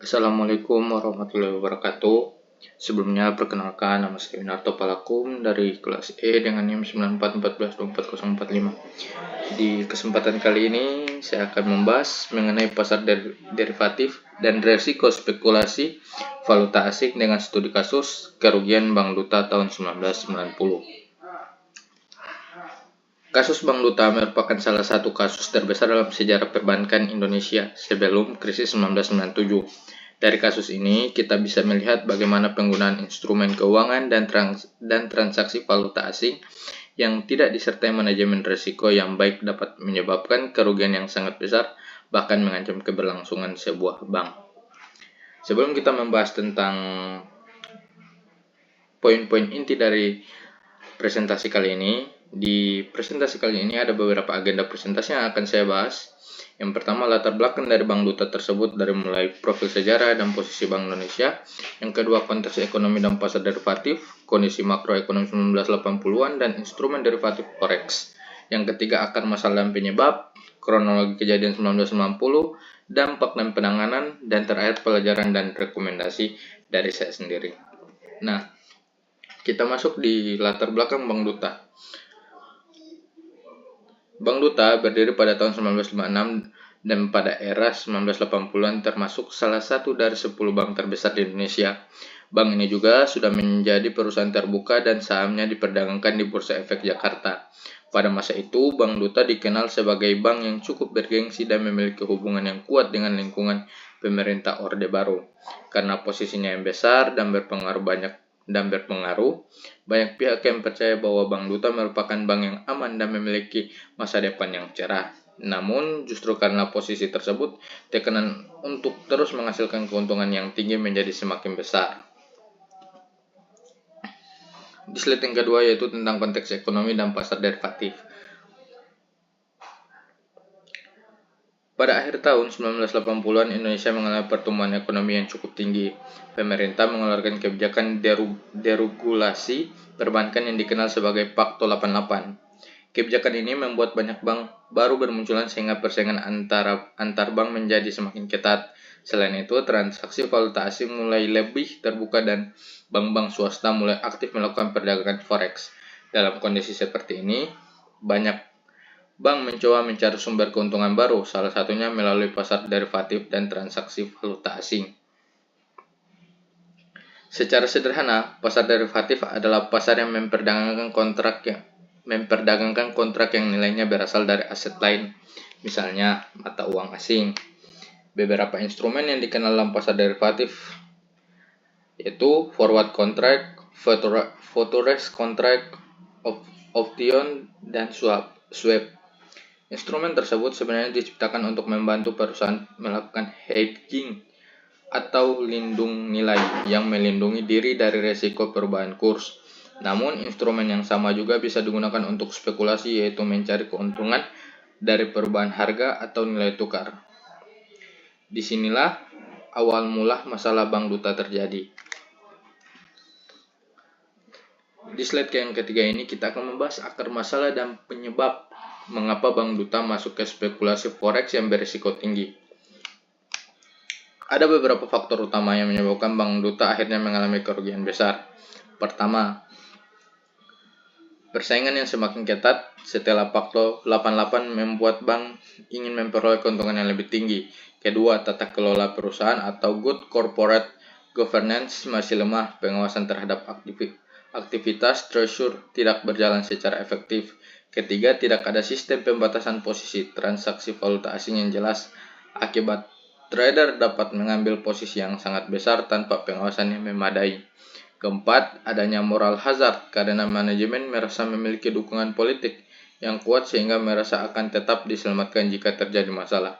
Assalamualaikum warahmatullahi wabarakatuh. Sebelumnya perkenalkan, nama saya Winarto Palakum dari kelas E dengan NIM 94142445. Di kesempatan kali ini saya akan membahas mengenai pasar derivatif dan resiko spekulasi valuta asing dengan studi kasus kerugian Bank Duta tahun 1990. Kasus Bank Duta merupakan salah satu kasus terbesar dalam sejarah perbankan Indonesia sebelum krisis 1997. Dari kasus ini, kita bisa melihat bagaimana penggunaan instrumen keuangan dan transaksi valuta asing yang tidak disertai manajemen risiko yang baik dapat menyebabkan kerugian yang sangat besar, bahkan mengancam keberlangsungan sebuah bank. Sebelum kita membahas tentang poin-poin inti dari presentasi kali ini, di presentasi kali ini ada beberapa agenda presentasi yang akan saya bahas. Yang pertama, latar belakang dari Bank Duta tersebut dari mulai profil sejarah dan posisi Bank Indonesia. Yang kedua, konteks ekonomi dan pasar derivatif, kondisi makroekonomi 1980-an, dan instrumen derivatif forex. Yang ketiga, akar masalah dan penyebab, kronologi kejadian 1990, dampak dan penanganan, dan terakhir pelajaran dan rekomendasi dari saya sendiri. Nah, kita masuk di latar belakang Bank Duta. Bank Duta berdiri pada tahun 1956 dan pada era 1980-an termasuk salah satu dari 10 bank terbesar di Indonesia. Bank ini juga sudah menjadi perusahaan terbuka dan sahamnya diperdagangkan di Bursa Efek Jakarta. Pada masa itu, Bank Duta dikenal sebagai bank yang cukup bergengsi dan memiliki hubungan yang kuat dengan lingkungan pemerintah Orde Baru. Karena posisinya yang besar dan berpengaruh, banyak pihak yang percaya bahwa Bank Duta merupakan bank yang aman dan memiliki masa depan yang cerah. Namun, justru karena posisi tersebut, tekanan untuk terus menghasilkan keuntungan yang tinggi menjadi semakin besar. Di slide yang kedua yaitu tentang konteks ekonomi dan pasar derivatif. Pada akhir tahun 1980-an, Indonesia mengalami pertumbuhan ekonomi yang cukup tinggi. Pemerintah mengeluarkan kebijakan deregulasi perbankan yang dikenal sebagai Pakto 88. Kebijakan ini membuat banyak bank baru bermunculan sehingga persaingan antar bank menjadi semakin ketat. Selain itu, transaksi valuta asing mulai lebih terbuka dan bank-bank swasta mulai aktif melakukan perdagangan forex. Dalam kondisi seperti ini, banyak bank mencoba mencari sumber keuntungan baru, salah satunya melalui pasar derivatif dan transaksi valuta asing. Secara sederhana, pasar derivatif adalah pasar yang memperdagangkan kontrak yang nilainya berasal dari aset lain, misalnya mata uang asing. Beberapa instrumen yang dikenal dalam pasar derivatif yaitu forward contract, futures contract, option, dan swap. Instrumen tersebut sebenarnya diciptakan untuk membantu perusahaan melakukan hedging atau lindung nilai yang melindungi diri dari resiko perubahan kurs. Namun, instrumen yang sama juga bisa digunakan untuk spekulasi, yaitu mencari keuntungan dari perubahan harga atau nilai tukar. Disinilah awal mula masalah Bank Duta terjadi. Di slide yang ketiga ini kita akan membahas akar masalah dan penyebab mengapa Bank Duta masuk ke spekulasi forex yang berisiko tinggi. Ada beberapa faktor utama yang menyebabkan Bank Duta akhirnya mengalami kerugian besar. Pertama, persaingan yang semakin ketat setelah Pakto 88 membuat bank ingin memperoleh keuntungan yang lebih tinggi. Kedua, tata kelola perusahaan atau good corporate governance masih lemah. Pengawasan terhadap aktivitas treasury tidak berjalan secara efektif. Ketiga, tidak ada sistem pembatasan posisi transaksi valuta asing yang jelas. Akibat trader dapat mengambil posisi yang sangat besar tanpa pengawasan yang memadai. Keempat, adanya moral hazard karena manajemen merasa memiliki dukungan politik yang kuat sehingga merasa akan tetap diselamatkan jika terjadi masalah.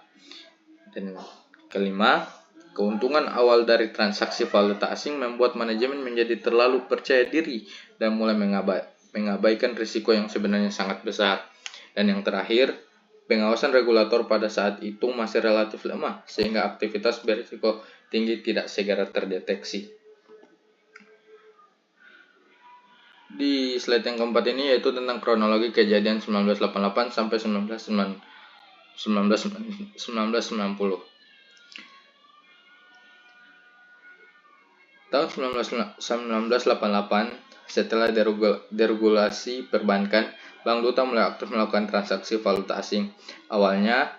Dan kelima, keuntungan awal dari transaksi valuta asing membuat manajemen menjadi terlalu percaya diri dan mulai mengabaikan risiko yang sebenarnya sangat besar. Dan yang terakhir, pengawasan regulator pada saat itu masih relatif lemah sehingga aktivitas berisiko tinggi tidak segera terdeteksi. Di slide yang keempat ini yaitu tentang kronologi kejadian 1988 sampai 1990. tahun 1988, setelah deregulasi perbankan, Bank Duta mulai aktif melakukan transaksi valuta asing. Awalnya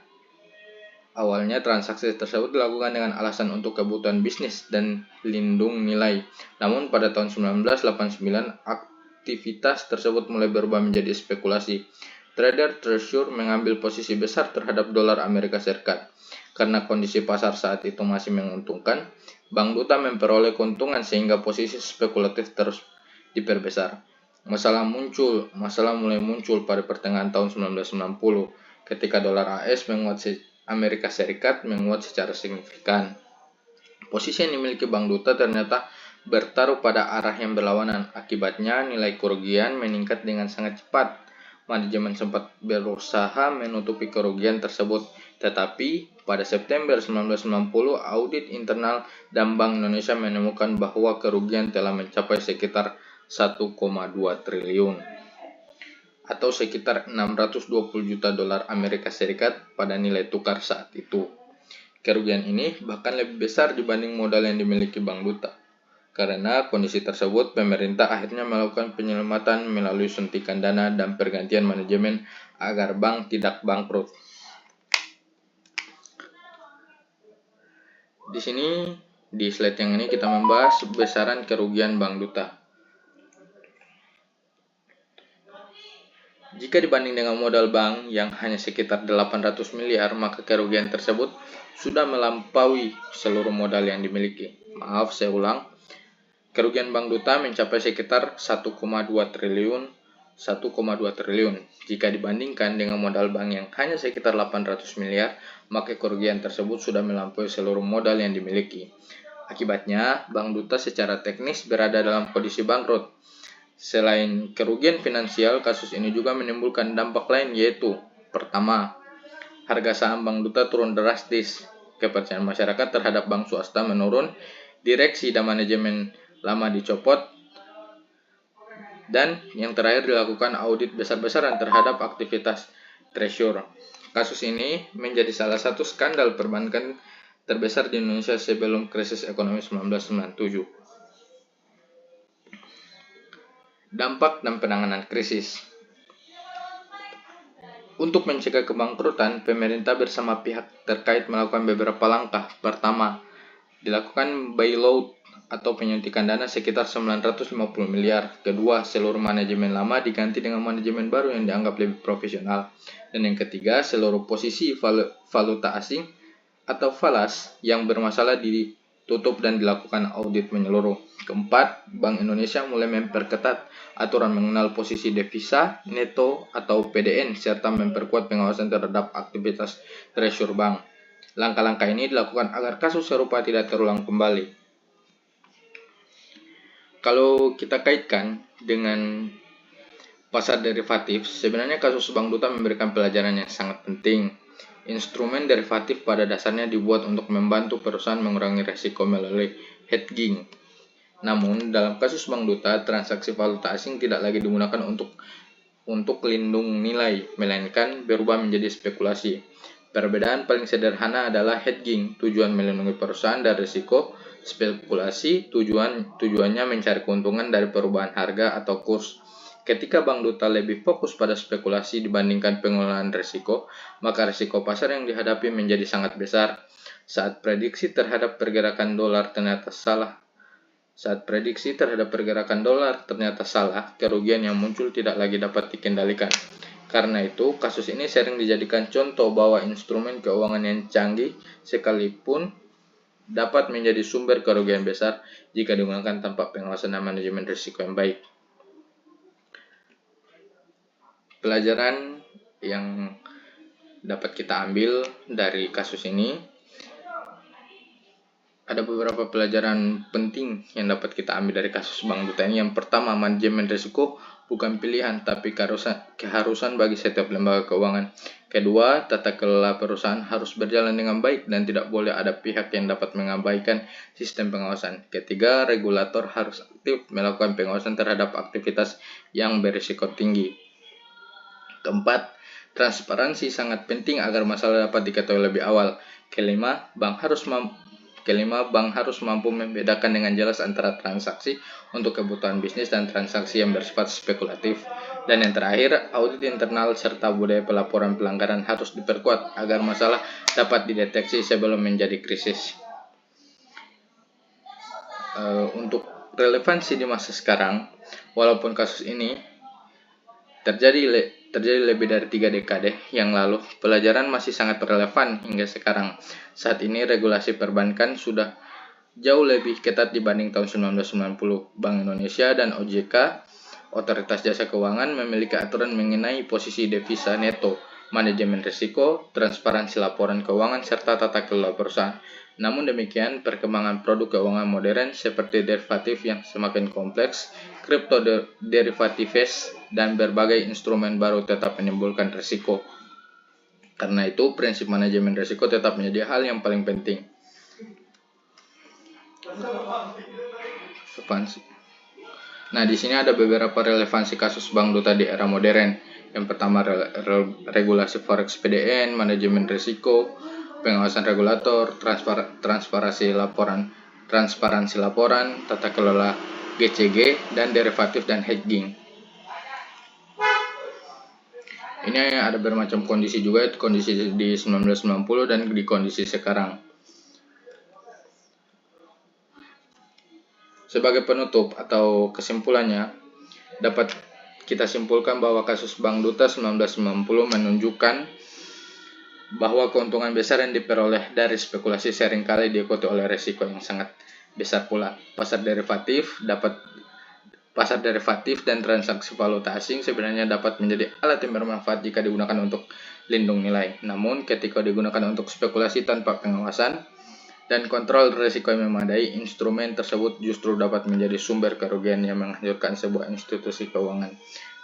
transaksi tersebut dilakukan dengan alasan untuk kebutuhan bisnis dan lindung nilai. Namun pada tahun 1989, aktivitas tersebut mulai berubah menjadi spekulasi. Trader Treasury mengambil posisi besar terhadap dolar Amerika Serikat. Karena kondisi pasar saat itu masih menguntungkan, Bank Duta memperoleh keuntungan sehingga posisi spekulatif terus diperbesar. Masalah mulai muncul pada pertengahan tahun 1990 ketika dolar Amerika Serikat menguat secara signifikan. Posisi yang dimiliki Bank Duta ternyata bertaruh pada arah yang berlawanan. Akibatnya nilai kerugian meningkat dengan sangat cepat. Manajemen sempat berusaha menutupi kerugian tersebut, tetapi pada September 1990, audit internal dan Bank Indonesia menemukan bahwa kerugian telah mencapai sekitar 1,2 triliun atau sekitar 620 juta dolar Amerika Serikat pada nilai tukar saat itu. Kerugian ini bahkan lebih besar dibanding modal yang dimiliki Bank Duta. Karena kondisi tersebut, pemerintah akhirnya melakukan penyelamatan melalui suntikan dana dan pergantian manajemen agar bank tidak bangkrut. Di sini, di slide yang ini kita membahas besaran kerugian Bank Duta. Jika dibanding dengan modal bank yang hanya sekitar 800 miliar, maka kerugian tersebut sudah melampaui seluruh modal yang dimiliki. Maaf, saya ulang. Kerugian Bank Duta mencapai sekitar 1,2 triliun. Jika dibandingkan dengan modal bank yang hanya sekitar 800 miliar, maka kerugian tersebut sudah melampaui seluruh modal yang dimiliki. Akibatnya, Bank Duta secara teknis berada dalam kondisi bangkrut. Selain kerugian finansial, kasus ini juga menimbulkan dampak lain, yaitu pertama, harga saham Bank Duta turun drastis, kepercayaan masyarakat terhadap bank swasta menurun, direksi dan manajemen lama dicopot, dan yang terakhir dilakukan audit besar-besaran terhadap aktivitas treasury. Kasus ini menjadi salah satu skandal perbankan terbesar di Indonesia sebelum krisis ekonomi 1997. Dampak dan penanganan krisis. Untuk mencegah kebangkrutan, pemerintah bersama pihak terkait melakukan beberapa langkah. Pertama, dilakukan bailout atau penyuntikan dana sekitar 950 miliar. Kedua, seluruh manajemen lama diganti dengan manajemen baru yang dianggap lebih profesional. Dan yang ketiga, seluruh posisi valuta asing atau falas yang bermasalah ditutup dan dilakukan audit menyeluruh. Keempat, Bank Indonesia mulai memperketat aturan mengenal posisi devisa, neto, atau PDN, serta memperkuat pengawasan terhadap aktivitas treasury bank. Langkah-langkah ini dilakukan agar kasus serupa tidak terulang kembali. Kalau kita kaitkan dengan pasar derivatif, sebenarnya kasus Bank Duta memberikan pelajaran yang sangat penting. Instrumen derivatif pada dasarnya dibuat untuk membantu perusahaan mengurangi risiko melalui hedging. Namun, dalam kasus Bank Duta, transaksi valuta asing tidak lagi digunakan untuk lindung nilai, melainkan berubah menjadi spekulasi. Perbedaan paling sederhana adalah hedging, tujuan melindungi perusahaan dari risiko, spekulasi, tujuannya mencari keuntungan dari perubahan harga atau kurs. Ketika Bank Duta lebih fokus pada spekulasi dibandingkan pengelolaan risiko, maka risiko pasar yang dihadapi menjadi sangat besar. Saat prediksi terhadap pergerakan dolar ternyata salah, kerugian yang muncul tidak lagi dapat dikendalikan. Karena itu, kasus ini sering dijadikan contoh bahwa instrumen keuangan yang canggih sekalipun dapat menjadi sumber kerugian besar jika digunakan tanpa pengawasan dan manajemen risiko yang baik. Pelajaran yang dapat kita ambil dari kasus ini, ada beberapa pelajaran penting yang dapat kita ambil dari kasus Bank Duta ini. Yang pertama, manajemen risiko bukan pilihan tapi keharusan bagi setiap lembaga keuangan. Kedua, tata kelola perusahaan harus berjalan dengan baik dan tidak boleh ada pihak yang dapat mengabaikan sistem pengawasan. Ketiga, regulator harus aktif melakukan pengawasan terhadap aktivitas yang berisiko tinggi. Keempat, transparansi sangat penting agar masalah dapat diketahui lebih awal. Kelima, bank harus kelima, bank harus mampu membedakan dengan jelas antara transaksi untuk kebutuhan bisnis dan transaksi yang bersifat spekulatif. Dan yang terakhir, audit internal serta budaya pelaporan pelanggaran harus diperkuat agar masalah dapat dideteksi sebelum menjadi krisis. Untuk relevansi di masa sekarang, walaupun kasus ini terjadi lebih dari 3 dekade yang lalu, pelajaran masih sangat relevan hingga sekarang. Saat ini regulasi perbankan sudah jauh lebih ketat dibanding tahun 1990. Bank Indonesia dan OJK, Otoritas Jasa Keuangan, memiliki aturan mengenai posisi devisa neto, manajemen risiko, transparansi laporan keuangan, serta tata kelola perusahaan. Namun demikian, perkembangan produk keuangan modern seperti derivatif yang semakin kompleks, kripto derivatives, dan berbagai instrumen baru tetap menimbulkan risiko. Karena itu, prinsip manajemen risiko tetap menjadi hal yang paling penting. Nah, di sini ada beberapa relevansi kasus Bank Duta di era modern. Yang pertama, regulasi forex PDN, manajemen risiko, pengawasan regulator, transparansi laporan, tata kelola GCG, dan derivatif dan hedging. Ini ada bermacam kondisi juga, kondisi di 1990 dan di kondisi sekarang. Sebagai penutup atau kesimpulannya, dapat kita simpulkan bahwa kasus Bank Duta 1990 menunjukkan bahwa keuntungan besar yang diperoleh dari spekulasi seringkali diikuti oleh risiko yang sangat besar pula. Pasar derivatif dan transaksi valuta asing sebenarnya dapat menjadi alat yang bermanfaat jika digunakan untuk lindung nilai. Namun, ketika digunakan untuk spekulasi tanpa pengawasan dan kontrol risiko yang memadai, instrumen tersebut justru dapat menjadi sumber kerugian yang menghancurkan sebuah institusi keuangan.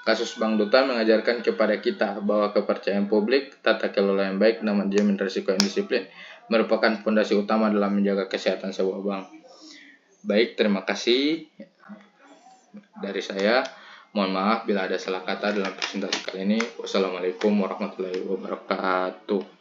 Kasus Bank Duta mengajarkan kepada kita bahwa kepercayaan publik, tata kelola yang baik, dan manajemen risiko yang disiplin merupakan fondasi utama dalam menjaga kesehatan sebuah bank. Baik, terima kasih dari saya. Mohon maaf bila ada salah kata dalam presentasi kali ini. Wassalamualaikum warahmatullahi wabarakatuh.